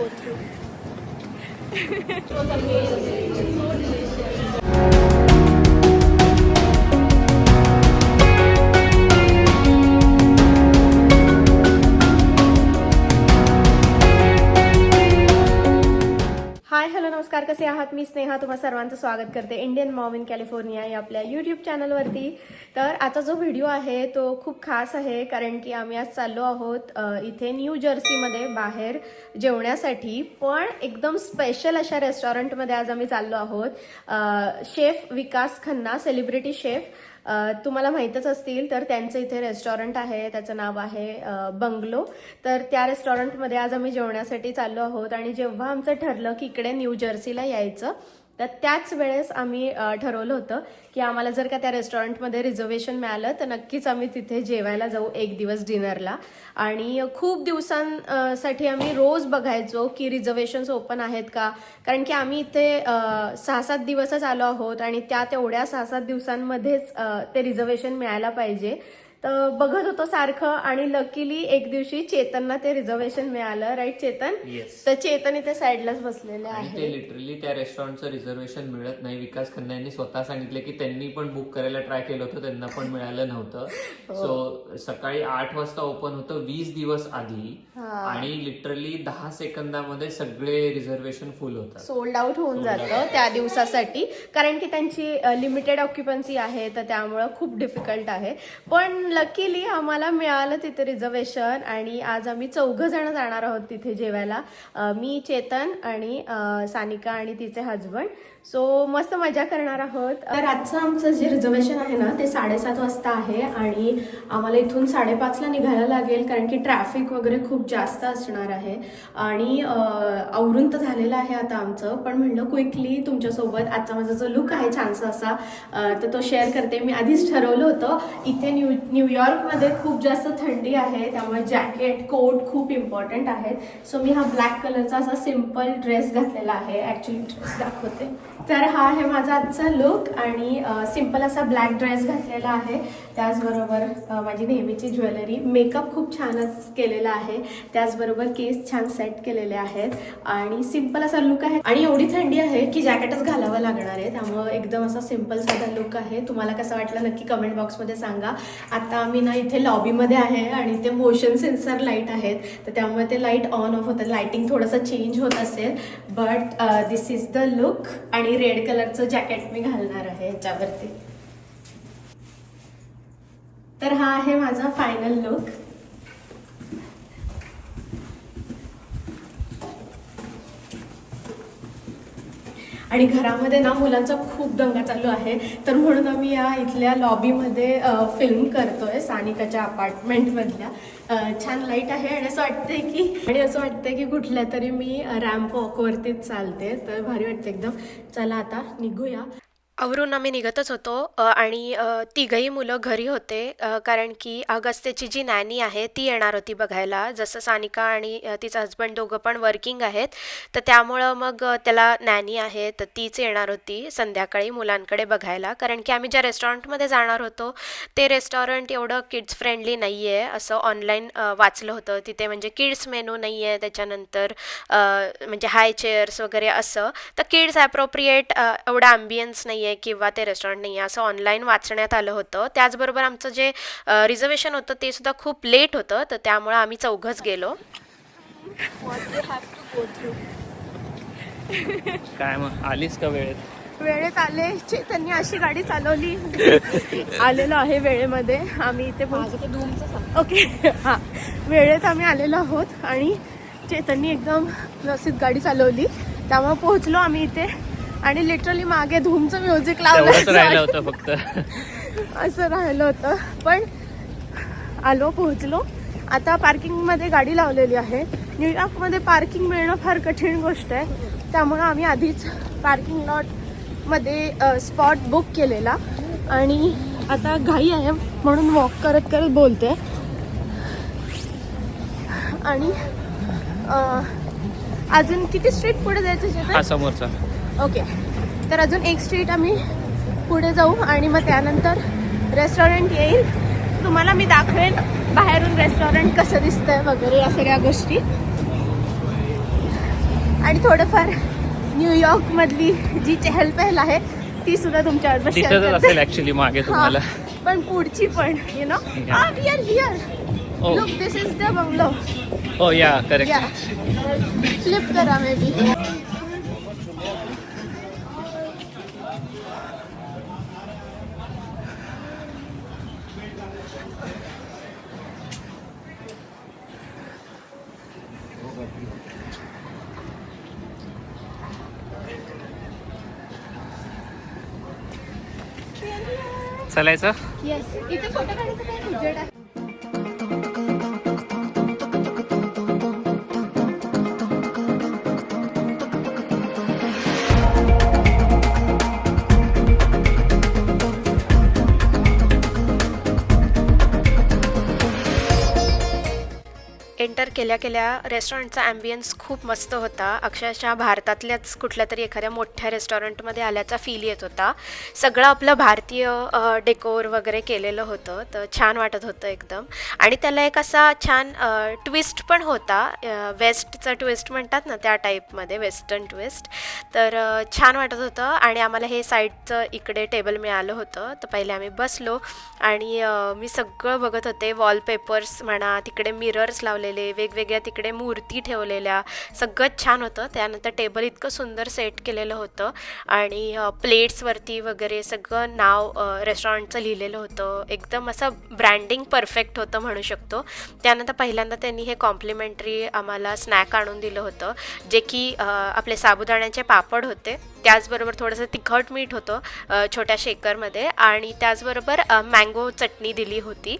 go through. It was amazing. It was so delicious. Hi hello नमस्कार, कसे आहात? मी स्नेहा तुम्हा सर्वांचं स्वागत करते इंडियन मॉम इन कॅलिफोर्निया या आपल्या यूट्यूब चॅनलवरती. तर आजचा जो व्हिडिओ आहे तो खूप खास आहे, कारण की आम्ही आज चाललो आहोत इथे न्यू जर्सीमध्ये बाहेर जेवण्यासाठी, पण एकदम स्पेशल अशा रेस्टॉरंटमध्ये आज आम्ही चाललो आहोत. शेफ विकास खन्ना, सेलिब्रिटी शेफ, तुम्हाला माहीतच असतील. तर त्यांचं इथे रेस्टॉरंट आहे, त्याचं नाव आहे बंगलो. तर त्या रेस्टॉरंटमध्ये आज आम्ही जेवण्यासाठी चाललो आहोत. आणि जेव्हा आमचं ठरलं की इकडे न्यू जर्सीला यायचं, तर त्याच वेळेस आम्ही ठरवलं होतं की आम्हाला जर का त्या रेस्टॉरंटमध्ये रिझर्वेशन मिळालं तर नक्कीच आम्ही तिथे जेवायला जाऊ एक दिवस डिनरला. आणि खूप दिवसांसाठी आम्ही रोज बघायचो की रिझर्वेशन्स ओपन आहेत का, कारण की आम्ही इथे 6-7 दिवसच आलो आहोत आणि त्या तेवढ्या 6-7 दिवसांमध्येच ते रिझर्वेशन मिळायला पाहिजे. तर बघत होतो सारखं, आणि लकीली एक दिवशी चेतनना ते रिझर्वेशन मिळालं. राईट चेतन? तर चेतन इथे साईडलाच बसलेले आहे. ते लिटरली त्या रेस्टॉरंटचं रिझर्वेशन मिळत नाही. विकास खन्ना यांनी स्वतः सांगितले की त्यांनी पण बुक करायला ट्राय केलं होतं, त्यांना पण मिळालं नव्हतं. सो सकाळी 8 वाजता ओपन होतं 20 दिवस आधी, आणि लिटरली 10 सेकंदामध्ये सगळे रिझर्वेशन फुल होतं, सोल्ड आउट होऊन जातं त्या दिवसासाठी, कारण की त्यांची लिमिटेड ऑक्युपन्सी आहे. तर त्यामुळं खूप डिफिकल्ट आहे. पण लकीली आम्हाला मिळालं तिथे रिझर्वेशन, आणि आज आम्ही 4 जण जाणार आहोत तिथे जेवायला. मी, चेतन आणि सानिका आणि तिचे हजबंड. सो मस्त मजा करणार आहोत. तर आजचं आमचं जे रिझर्वेशन आहे ना ते 7:30 वाजता आहे, आणि आम्हाला इथून 5:30ला निघायला लागेल, कारण की ट्रॅफिक वगैरे खूप जास्त असणार आहे. आणि आवरून तर झालेलं आहे आता आमचं, पण म्हणलं क्विकली तुमच्यासोबत आजचा माझा जो लुक आहे छानसा असा, तर तो शेअर करते. मी आधीच ठरवलं होतं, इथे न्यूयॉर्कमध्ये खूप जास्त थंडी आहे, त्यामुळे जॅकेट कोट खूप इम्पॉर्टंट आहेत. सो मी हा ब्लॅक कलरचा असा सिम्पल ड्रेस घातलेला आहे. ॲक्च्युली ड्रेस दाखवते. तर हा आहे माझा आजचा लुक, आणि सिम्पल असा ब्लॅक ड्रेस घातलेला आहे. त्याचबरोबर माझी नेहमीची ज्वेलरी, मेकअप खूप छानच केलेला आहे, त्याचबरोबर केस छान सेट केलेले आहेत, आणि सिम्पल असा लुक आहे. आणि एवढी थंडी आहे की जॅकेटच घालावं लागणार आहे, त्यामुळं एकदम असा सिम्पल साधा लुक आहे. तुम्हाला कसं वाटलं नक्की कमेंट बॉक्समध्ये सांगा. आता आम्ही ना इथे लॉबीमध्ये आहे, आणि ते मोशन सेन्सर लाईट आहेत, तर त्यामुळे ते लाईट ऑन ऑफ होतं, लाईटिंग थोडंसं चेंज होत असेल. But this is the look. आणि रेड कलरचं जॅकेट मी घालणार आहे याच्यावरती. तर हा आहे माझा फायनल लुक. आणि घरामध्ये ना मुलांचा खूप दंगा चालू आहे, तर म्हणून आम्ही या इथल्या लॉबीमध्ये फिल्म करतोय, सानिकाच्या अपार्टमेंटमधल्या. छान लाईट आहे, आणि असं वाटतंय की कुठल्या तरी मी रॅम्प वॉकवरतीच चालते. तर भारी वाटतं एकदम. चला आता निघूया. आवरून आम्ही निघतच होतो, आणि तिघही मुलं घरी होते, कारण की अगस्त्यची जी नॅनी आहे ती येणार होती बघायला. जसं सानिका आणि तिचा हजबंड दोघं पण वर्किंग आहेत, तर त्यामुळं मग त्याला नॅनी आहे तर तीच येणार होती संध्याकाळी मुलांकडे बघायला. कारण की आम्ही ज्या रेस्टॉरंटमध्ये जाणार होतो ते रेस्टॉरंट एवढं किड्स फ्रेंडली नाही आहे, असं ऑनलाईन वाचलं होतं. तिथे म्हणजे किड्स मेनू नाही आहे, त्याच्यानंतर म्हणजे हाय चेअर्स वगैरे असं, तर किड्स ॲप्रोप्रिएट एवढा ॲम्बियन्स नाही आहे किंवा ते रेस्टॉरंट नाही आहे असं ऑनलाईन वाचण्यात आलं होतं. त्याचबरोबर आमचं जे रिझर्वेशन होतं ते सुद्धा खूप लेट होतं, तर त्यामुळं आम्ही 4घंच गेलो. काय मग आलीस का वेळेत आले. चेतननी अशी गाडी चालवली, आलेलो आहे वेळेमध्ये. आम्ही इथे ओके, हां, वेळेत आम्ही आलेलो आहोत, आणि चेतननी एकदम व्यवस्थित गाडी चालवली, त्यामुळे पोहोचलो आम्ही इथे. आणि लिटरली मागे धूमचं म्युझिक लावलं होतं फक्त असं राहिलं होतं, पण आलो, पोहोचलो. आता पार्किंगमध्ये गाडी लावलेली आहे. न्यूयॉर्कमध्ये पार्किंग मिळणं फार कठीण गोष्ट आहे, त्यामुळं आम्ही आधीच पार्किंग लॉटमध्ये स्पॉट बुक केलेला, आणि आता घाई आहे म्हणून वॉक करत करत बोलते. आणि अजून किती स्ट्रीट पुढे जायचं समोरचा? ओके, तर अजून एक स्ट्रीट आम्ही पुढे जाऊ, आणि मग त्यानंतर रेस्टॉरंट येईल. तुम्हाला मी दाखवेन बाहेरून रेस्टॉरंट कसं दिसतंय वगैरे या सगळ्या गोष्टी. आणि थोडंफार न्यूयॉर्क मधली जी चहलपहल आहे ती सुद्धा तुमच्याबरोबर share दिसतच करते. असेल ऍक्च्युली मागे तुम्हाला. पण पुढची पण you know here Oh. Look this is the bungalow. हो या करेक्ट. या फ्लिप करा मे बी. चालायचं. येस इथे फोटो काढायचं काय उजेड आहे. एंटर केल्या केल्या रेस्टॉरंटचा ॲम्बियन्स खूप मस्त होता. अक्षरशः भारतातल्याच कुठल्या तरी एखाद्या मोठ्या रेस्टॉरंटमध्ये आल्याचा फील येत होता. सगळं आपलं भारतीय डेकोर वगैरे केलेलं होतं, तर छान वाटत होतं एकदम. आणि त्याला एक असा छान ट्विस्ट पण होता, वेस्टचा ट्विस्ट म्हणतात ना त्या टाईपमध्ये, वेस्टर्न ट्विस्ट. तर छान वाटत होतं. आणि आम्हाला हे साईडचं इकडे टेबल मिळालं होतं, तर पहिले आम्ही बसलो आणि मी सगळं बघत होते. वॉलपेपर्स म्हणा, तिकडे मिरर्स लावलेले, वेगवेगळ्या तिकडे मूर्ती ठेवलेल्या, सगळंच छान होतं. त्यानंतर टेबल इतकं सुंदर सेट केलेलं होतं आणि प्लेट्सवरती वगैरे सगळं नाव रेस्टॉरंटचं लिहिलेलं होतं. एकदम असं ब्रँडिंग परफेक्ट होतं म्हणू शकतो. त्यानंतर पहिल्यांदा त्यांनी हे कॉम्प्लिमेंटरी आम्हाला स्नॅक आणून दिलं होतं, जे की आपले साबुदाण्याचे पापड होते. त्याचबरोबर थोडंसं तिखट मीठ होतं छोट्या शेकरमध्ये, आणि त्याचबरोबर मँगो चटणी दिली होती.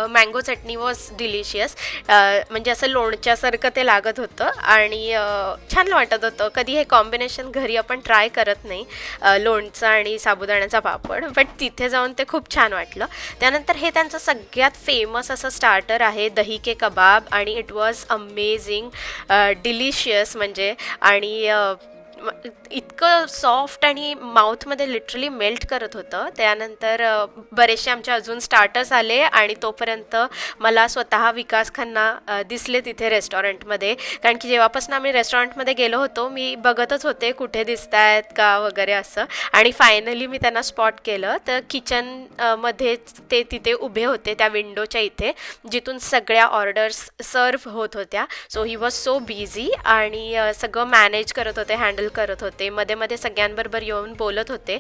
Mango chutney was delicious. म्हणजे असं लोणच्यासारखं ते लागत होतं आणि छान वाटत होतं. कधी हे कॉम्बिनेशन घरी आपण ट्राय करत नाही, लोणचं आणि साबुदाण्याचा पापड, बट तिथे जाऊन ते खूप छान वाटलं. त्यानंतर हे त्यांचं सगळ्यात फेमस असं स्टार्टर आहे, दही के कबाब, आणि इट वॉज अमेझिंग, डिलिशियस म्हणजे. आणि इतकं सॉफ्ट आणि माउथमध्ये लिटरली मेल्ट करत होतं. त्यानंतर बरेचसे आमचे अजून स्टार्टर्स आले आणि तोपर्यंत मला स्वतः विकास खन्ना दिसले तिथे रेस्टॉरंटमध्ये. कारण की जेव्हापासून आम्ही रेस्टॉरंटमध्ये गेलो होतो मी बघतच होते कुठे दिसत आहेत का वगैरे असं, आणि फायनली मी त्यांना स्पॉट केलं. तर किचनमध्येच ते तिथे उभे होते त्या विंडोच्या इथे, जिथून सगळ्या ऑर्डर्स सर्व होत होत्या. So he was so busy आणि सगळं मॅनेज करत होते, हँडल करत होते. मध्ये मध्ये सगळ्यांबरोबर येऊन बोलत होते.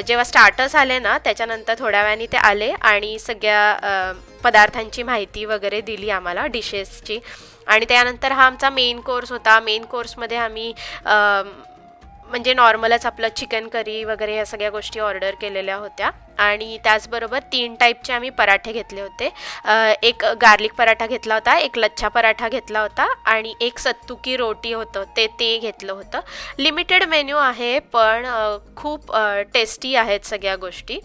जेव्हा स्टार्टर्स आले ना त्याच्यानंतर थोड्या वेळाने ते आले आणि सगळ्या पदार्थांची माहिती वगैरे दिली आम्हाला, डिशेसची. आणि त्यानंतर हा आमचा मेन कोर्स होता. मेन कोर्समध्ये आम्ही म्हणजे नॉर्मलच आपलं चिकन करी वगैरे या सगळ्या गोष्टी ऑर्डर केलेल्या होत्या. आणि त्याचबरोबर 3 टाईपचे आम्ही पराठे घेतले होते. एक गार्लिक पराठा घेतला होता, एक लच्छा पराठा घेतला होता, आणि एक सत्तू की रोटी होतं ते घेतलं होतं. लिमिटेड मेन्यू आहे, पण खूप टेस्टी आहेत सगळ्या गोष्टी.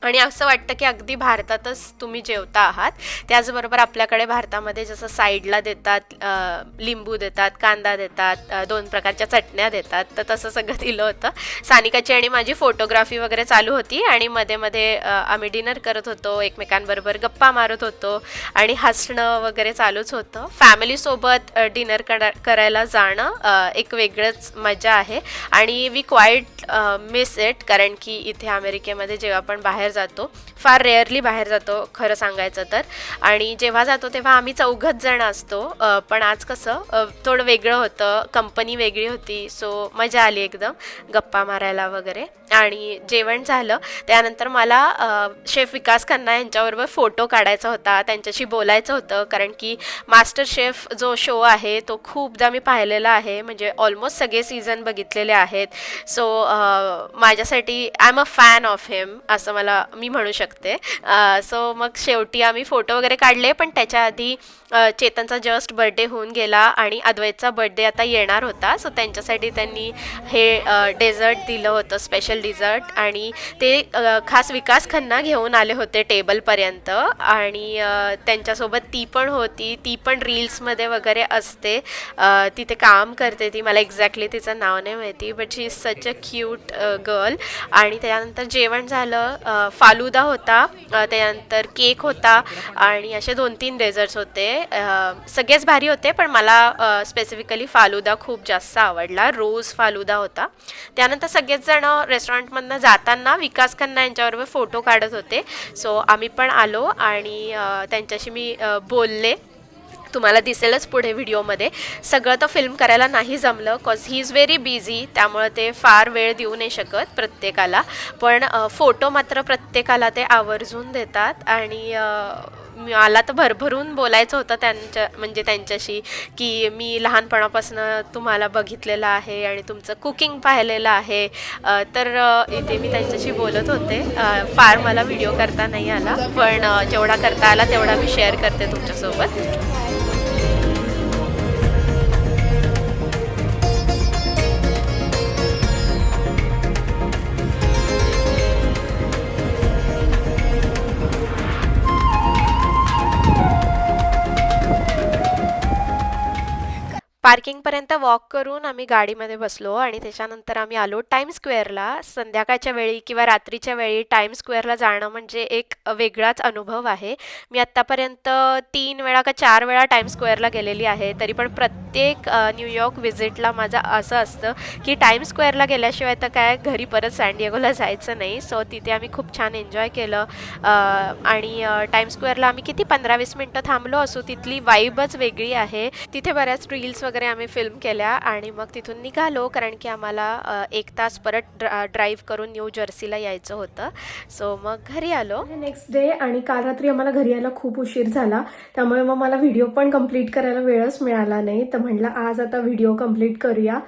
आणि असं वाटतं की अगदी भारतातच तुम्ही जेवता आहात. त्याचबरोबर आपल्याकडे भारतामध्ये जसं साईडला देतात, लिंबू देतात, कांदा देतात, 2 प्रकारच्या चटण्या देतात, तर तसं सगळं दिलं होतं. सानिकाची आणि माझी फोटोग्राफी वगैरे चालू होती आणि मध्ये मध्ये आम्ही डिनर करत होतो, एकमेकांबरोबर गप्पा मारत होतो आणि हसणं वगैरे चालूच होतं. फॅमिलीसोबत डिनर करायला जाणं एक वेगळंच मजा आहे आणि वी क्वाईट मिस इट. कारण की इथे अमेरिकेमध्ये जेव्हा आपण बाहेर जातो, फार रेअरली बाहेर जातो खरं सांगायचं तर, आणि जेव्हा जातो तेव्हा आम्ही 4 जण असतो. पण आज कसं थोडं वेगळं होतं, कंपनी वेगळी होती, सो मजा आली एकदम गप्पा मारायला वगैरे. आणि जेवण झालं त्यानंतर मला शेफ विकास खन्ना यांच्याबरोबर फोटो काढायचा होता, त्यांच्याशी बोलायचं होतं. कारण की मास्टर शेफ जो शो आहे तो खूपदा मी पाहिलेला आहे, म्हणजे ऑलमोस्ट सगळे सीझन बघितलेले आहेत. सो माझ्यासाठी I am a fan of him असं मी म्हणू शकते. सो मग शेवटी आम्ही फोटो वगैरे काढले, पण त्याच्या आधी चेतनचा जस्ट बर्थडे होऊन गेला आणि अद्वैतचा बर्थडे आता येणार होता. सो त्यांच्यासाठी त्यांनी हे डेझर्ट दिलं होतं, स्पेशल स्पेशल डिझर्ट आणि ते खास विकास खन्ना घेऊन आले होते टेबलपर्यंत आणि त्यांच्यासोबत ती पण होती, ती पण रील्समध्ये वगैरे असते, तिथे काम करते ती, मला एक्झॅक्टली तिचं नाव नाही माहिती, but she is such a cute girl. आणि त्यानंतर जेवण झालं, फालुदा होता, त्यानंतर केक होता आणि असे 2-3 डेझर्ट्स होते. सगळेच भारी होते, पण मला स्पेसिफिकली फालुदा खूप जास्त आवडला. रोज फालुदा होता. त्यानंतर सगळेच जण रेस्टॉरंटमधनं जाताना विकास खन्ना यांच्याबरोबर फोटो काढत होते. सो आम्ही पण आलो आणि त्यांच्याशी मी बोलले. तुम्हाला दिसेलच पुढे व्हिडिओमध्ये. सगळं तर फिल्म करायला नाही जमलं cause he is very busy, त्यामुळे ते फार वेळ देऊ नाही शकत प्रत्येकाला, पण फोटो मात्र प्रत्येकाला ते आवर्जून देतात. आणि मला तर भरभरून बोलायचं होतं त्यांच्याशी की मी लहानपणापासून तुम्हाला बघितलेलं आहे आणि तुमचं कुकिंग पाहिलेलं आहे. तर इथे मी त्यांच्याशी बोलत होते. फार मला व्हिडिओ करता नाही आला, पण जेवढा करता आला तेवढा मी शेअर करते तुमच्यासोबत. पार्किंगपर्यंत वॉक करून आम्ही गाडीमध्ये बसलो आणि त्याच्यानंतर आम्ही आलो टाइम स्क्वेअरला. संध्याकाळच्या वेळी किंवा रात्रीच्या वेळी टाइम स्क्वेअरला जाणं म्हणजे एक वेगळाच अनुभव आहे. मी आत्तापर्यंत 3 वेळा का 4 वेळा टाइम स्क्वेअरला गेलेली आहे, तरी पण प्रत्येक न्यूयॉर्क व्हिजिटला माझं असं असतं की टाइम स्क्वेअरला गेल्याशिवाय तर काय घरी परत सॅन डिएगोला जायचं नाही. सो तिथे आम्ही खूप छान एन्जॉय केलं आणि टाइम स्क्वेअरला आम्ही किती 15-20 मिनटं थांबलो असू. तिथली वाईबच वेगळी आहे. तिथे बऱ्याच रील्स वगैरे आम्ही फिल्म केल्या आणि मग तिथून निघालो, कारण की आम्हाला 1 तास परत ड्राईव्ह करून न्यू जर्सीला यायचं होतं. सो मग घरी आलो. नेक्स्ट डे आणि काल रात्री आम्हाला घरी यायला खूप उशीर झाला, त्यामुळे मग मला व्हिडिओ पण कम्प्लीट करायला वेळच मिळाला नाही. तर म्हटलं आज आता व्हिडिओ कम्प्लीट करूया.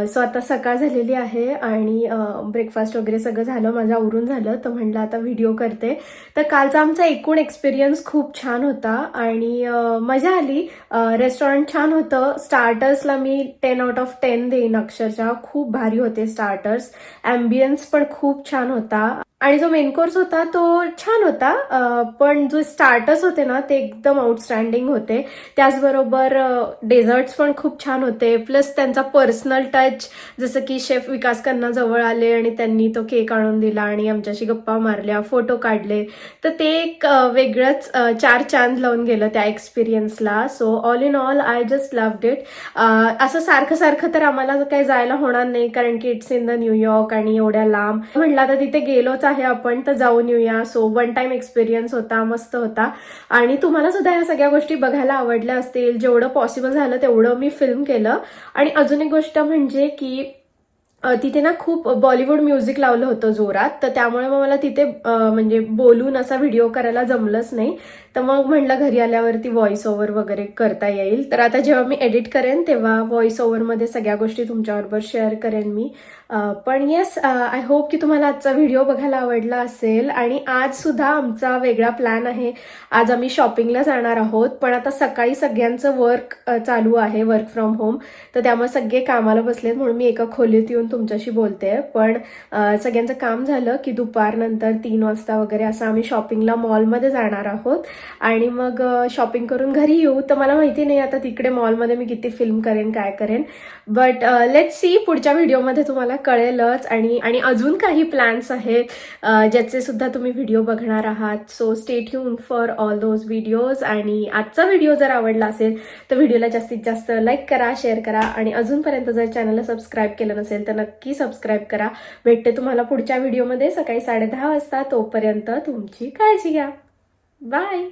सो आता सकाळ झालेली आहे आणि ब्रेकफास्ट वगैरे सगळं झालं, माझं आवरून झालं. तर म्हटलं आता व्हिडिओ करते. तर कालचा आमचा एकूण एक्सपिरियन्स खूप छान होता आणि मजा आली. रेस्टॉरंट छान होतं. स्टार्टर्सला मी 10 आउट ऑफ 10 देईन अक्षरशः. खूप भारी होते स्टार्टर्स. ॲम्बियन्स पण खूप छान होता आणि जो मेन कोर्स होता तो छान होता, पण जो स्टार्टर्स होते ना ते एकदम आउटस्टँडिंग होते. त्याचबरोबर डेझर्ट्स पण खूप छान होते. प्लस त्यांचा पर्सनल टच, जसं की शेफ विकास खन्ना जवळ आले आणि त्यांनी तो केक आणून दिला आणि आमच्याशी गप्पा मारल्या, फोटो काढले. तर ते एक वेगळंच 4 चांद लावून गेलं त्या एक्सपिरियन्सला. So all in all I just loved it. असं सारखं सारखं तर आम्हाला काही जायला होणार नाही, कारण की इट्स इन द न्यूयॉर्क आणि एवढ्या लांब. म्हटलं आता तिथे गेलोच आहे आपण तर जाऊन येऊया. सो 1 टाइम एक्सपिरियन्स होता, मस्त होता. आणि तुम्हाला सुद्धा ह्या सगळ्या गोष्टी बघायला आवडल्या असतील. जेवढं पॉसिबल झालं तेवढं मी फिल्म केलं. आणि अजून एक गोष्ट म्हणजे की तिथे ना खूप बॉलिवूड म्युझिक लावलं होतं जोरात, तर त्यामुळे मग मला तिथे म्हणजे बोलून असा व्हिडिओ करायला जमलंच नाही. तर मग म्हटलं घरी आल्यावरती व्हॉइस ओव्हर वगैरे करता येईल. तर आता जेव्हा मी एडिट करेन तेव्हा व्हॉइस ओव्हरमध्ये सगळ्या गोष्टी तुमच्याबरोबर शेअर करेन मी. पण येस, आय होप की तुम्हाला आजचा व्हिडिओ बघायला आवडला असेल. आणि आज सुद्धा आमचा वेगळा प्लॅन आहे. आज आम्ही शॉपिंगला जाणार आहोत, पण आता सकाळी सगळ्यांचं वर्क चालू आहे, वर्क फ्रॉम होम. तर त्यामुळे सगळे कामाला बसलेत, म्हणून मी एका खोलीत येऊन तुमच्याशी बोलते. पण सगळ्यांचं काम झालं की दुपारनंतर 3 वाजता वगैरे असं आम्ही शॉपिंगला मॉलमध्ये जाणार आहोत आणि मग शॉपिंग करून घरी येऊ. तर मला माहिती नाही आता तिकडे मॉलमध्ये मी किती फिल्म करेन, काय करेन, बट लेट्स सी. पुढच्या व्हिडिओमध्ये तुम्हाला कळेलच. आणि अजून काही प्लॅन्स आहेत ज्याचे सुद्धा तुम्ही व्हिडिओ बघणार आहात. So stay tune for all those videos. आणि आजचा व्हिडिओ जर आवडला असेल तर व्हिडिओला जास्तीत जास्त लाईक करा, शेअर करा आणि अजूनपर्यंत जर चॅनलला सबस्क्राईब केलं नसेल तर नक्की सबस्क्राईब करा. भेटते तुम्हाला पुढच्या व्हिडिओमध्ये सकाळी 10:30 वाजता. तोपर्यंत तुमची काळजी घ्या. बाय.